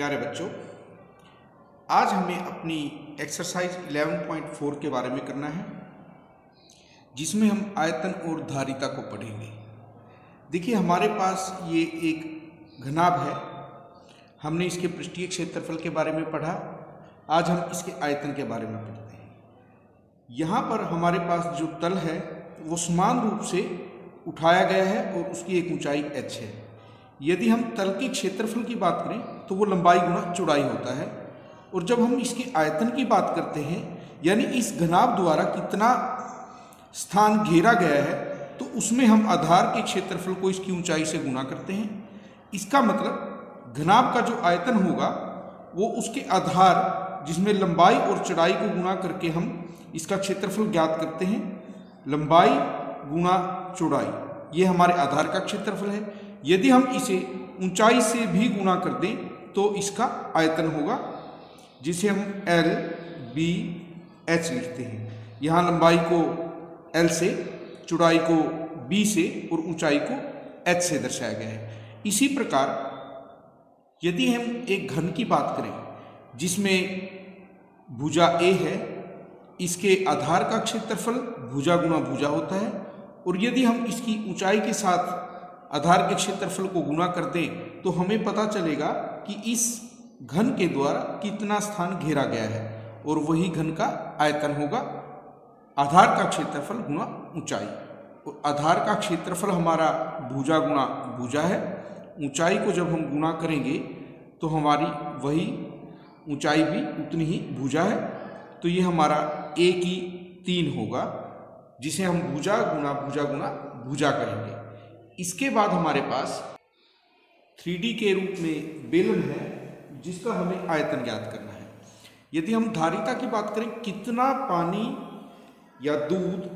प्यारे बच्चों, आज हमें अपनी एक्सरसाइज 11.4 के बारे में करना है, जिसमें हम आयतन और धारिता को पढ़ेंगे। देखिए, हमारे पास ये एक घनाभ है। हमने इसके पृष्ठीय क्षेत्रफल के बारे में पढ़ा। आज हम इसके आयतन के बारे में पढ़ते हैं। यहाँ पर हमारे पास जो तल है वो समान रूप से उठाया गया है और उसकी एक ऊंचाई h है। यदि हम तल के क्षेत्रफल की बात करें तो वो लंबाई गुना चौड़ाई होता है, और जब हम इसके आयतन की बात करते हैं, यानी इस घनाभ द्वारा कितना स्थान घेरा गया है, तो उसमें हम आधार के क्षेत्रफल को इसकी ऊंचाई से गुना करते हैं। इसका मतलब घनाभ का जो आयतन होगा वो उसके आधार, जिसमें लंबाई और चौड़ाई को गुना करके हम इसका क्षेत्रफल ज्ञात करते हैं। लंबाई गुना चौड़ाई, ये हमारे आधार का क्षेत्रफल है। यदि हम इसे ऊंचाई से भी गुना कर दें तो इसका आयतन होगा, जिसे हम L, B, H लिखते हैं। यहाँ लंबाई को L से, चौड़ाई को B से और ऊंचाई को H से दर्शाया गया है। इसी प्रकार यदि हम एक घन की बात करें जिसमें भुजा A है, इसके आधार का क्षेत्रफल भुजा गुना भुजा होता है, और यदि हम इसकी ऊंचाई के साथ आधार के क्षेत्रफल को गुना कर दें तो हमें पता चलेगा कि इस घन के द्वारा कितना स्थान घेरा गया है, और वही घन का आयतन होगा आधार का क्षेत्रफल गुना ऊंचाई। और आधार का क्षेत्रफल हमारा भुजा गुना भुजा है। ऊंचाई को जब हम गुना करेंगे तो हमारी वही ऊंचाई भी उतनी ही भुजा है। तो ये हमारा A की 3 होगा, जिसे हम भुजा गुना भुजा करेंगे। इसके बाद हमारे पास 3D के रूप में बेलन है, जिसका हमें आयतन ज्ञात करना है। यदि हम धारिता की बात करें, कितना पानी या दूध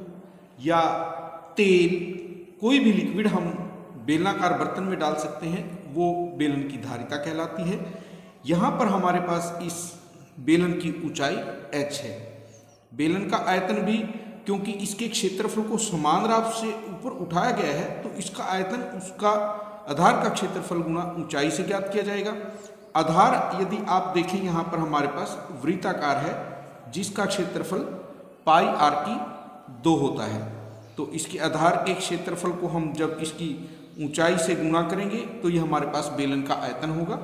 या तेल, कोई भी लिक्विड हम बेलनाकार बर्तन में डाल सकते हैं, वो बेलन की धारिता कहलाती है। यहाँ पर हमारे पास इस बेलन की ऊंचाई h है। बेलन का आयतन भी, क्योंकि इसके क्षेत्रफल को समान रूप से ऊपर उठाया गया है, तो इसका आयतन उसका आधार का क्षेत्रफल गुना ऊंचाई से ज्ञात किया जाएगा। आधार यदि आप देखें, यहाँ पर हमारे पास वृत्ताकार है, जिसका क्षेत्रफल पाई आर की 2 होता है। तो इसके आधार के क्षेत्रफल को हम जब इसकी ऊंचाई से गुना करेंगे तो ये हमारे पास बेलन का आयतन होगा।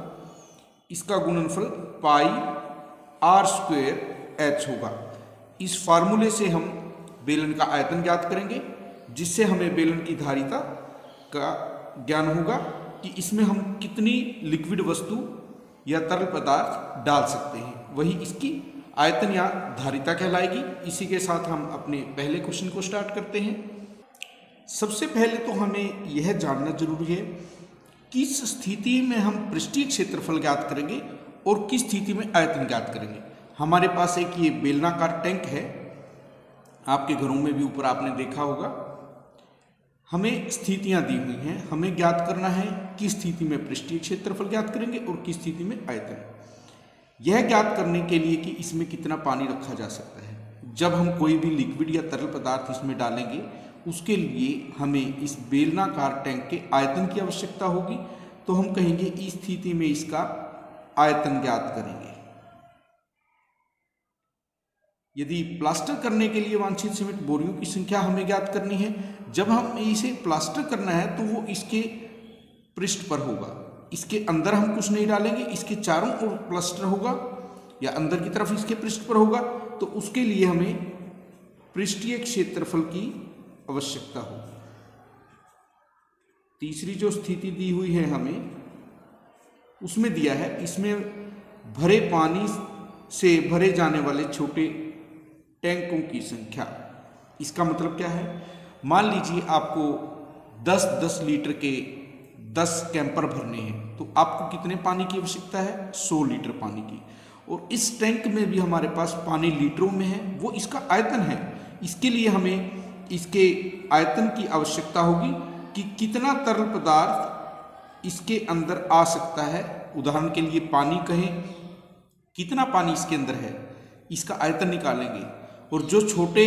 इसका गुणनफल पाई आर स्क्वायर h होगा। इस फार्मूले से हम बेलन का आयतन ज्ञात करेंगे, जिससे हमें बेलन की धारिता का ज्ञान होगा कि इसमें हम कितनी लिक्विड वस्तु या तरल पदार्थ डाल सकते हैं, वही इसकी आयतन या धारिता कहलाएगी। इसी के साथ हम अपने पहले क्वेश्चन को स्टार्ट करते हैं। सबसे पहले तो हमें यह जानना जरूरी है किस स्थिति में हम पृष्ठीय क्षेत्रफल ज्ञात करेंगे और किस स्थिति में आयतन ज्ञात करेंगे। हमारे पास एक ये बेलनाकार टैंक है, आपके घरों में भी ऊपर आपने देखा होगा। हमें स्थितियां दी हुई हैं, हमें ज्ञात करना है किस स्थिति में पृष्ठीय क्षेत्रफल ज्ञात करेंगे और किस स्थिति में आयतन। यह ज्ञात करने के लिए कि इसमें कितना पानी रखा जा सकता है, जब हम कोई भी लिक्विड या तरल पदार्थ इसमें डालेंगे, उसके लिए हमें इस बेलनाकार टैंक के आयतन की आवश्यकता होगी। तो हम कहेंगे इस स्थिति में इसका आयतन ज्ञात करेंगे। यदि प्लास्टर करने के लिए वांछित सीमेंट बोरियों की संख्या हमें ज्ञात करनी है, जब हम इसे प्लास्टर करना है तो वो इसके पृष्ठ पर होगा, इसके अंदर हम कुछ नहीं डालेंगे, इसके चारों ओर प्लास्टर होगा या अंदर की तरफ इसके पृष्ठ पर होगा। तो उसके लिए हमें पृष्ठीय क्षेत्रफल की आवश्यकता होगी। तीसरी जो स्थिति दी हुई है हमें, उसमें दिया है इसमें भरे पानी से भरे जाने वाले छोटे टैंकों की संख्या। इसका मतलब क्या है, मान लीजिए आपको 10-10 लीटर के 10 कैंपर भरने हैं, तो आपको कितने पानी की आवश्यकता है? 100 लीटर पानी की। और इस टैंक में भी हमारे पास पानी लीटरों में है, वो इसका आयतन है। इसके लिए हमें इसके आयतन की आवश्यकता होगी कि कितना तरल पदार्थ इसके अंदर आ सकता है। उदाहरण के लिए पानी कहें, कितना पानी इसके अंदर है, इसका आयतन निकालेंगे। और जो छोटे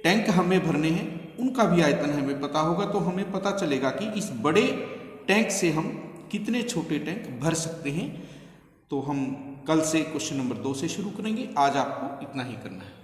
टैंक हमें भरने हैं उनका भी आयतन हमें पता होगा, तो हमें पता चलेगा कि इस बड़े टैंक से हम कितने छोटे टैंक भर सकते हैं। तो हम कल से क्वेश्चन नंबर 2 से शुरू करेंगे। आज आपको इतना ही करना है।